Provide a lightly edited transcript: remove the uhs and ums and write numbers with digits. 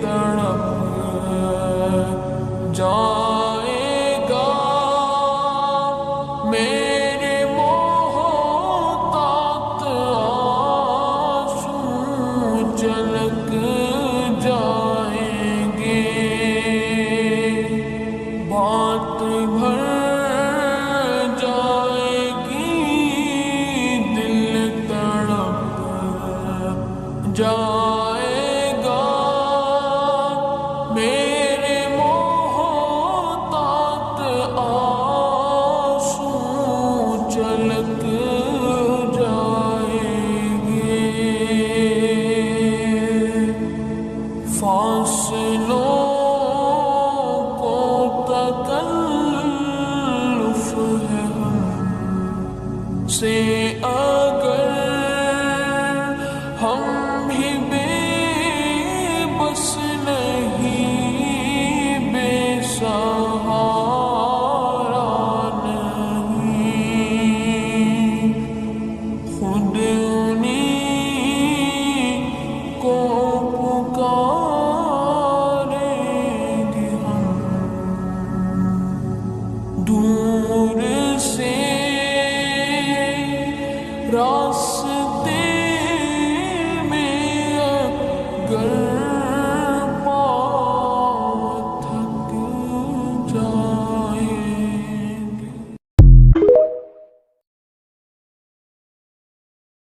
تڑپ جائے گا میرے محتاط آنسو جھلک جائیں گے بات بھر جائے گی دل تڑپ جائے گا میرے محتاط آنسو چھلک جائیں گے فاصلوں کو تکلف ہے ہم سے اگر ہم بھی بے بس نہیں بے سہارا نہیں خود انہیں کو پکاریں گے ہم دور سے راستے میں اگر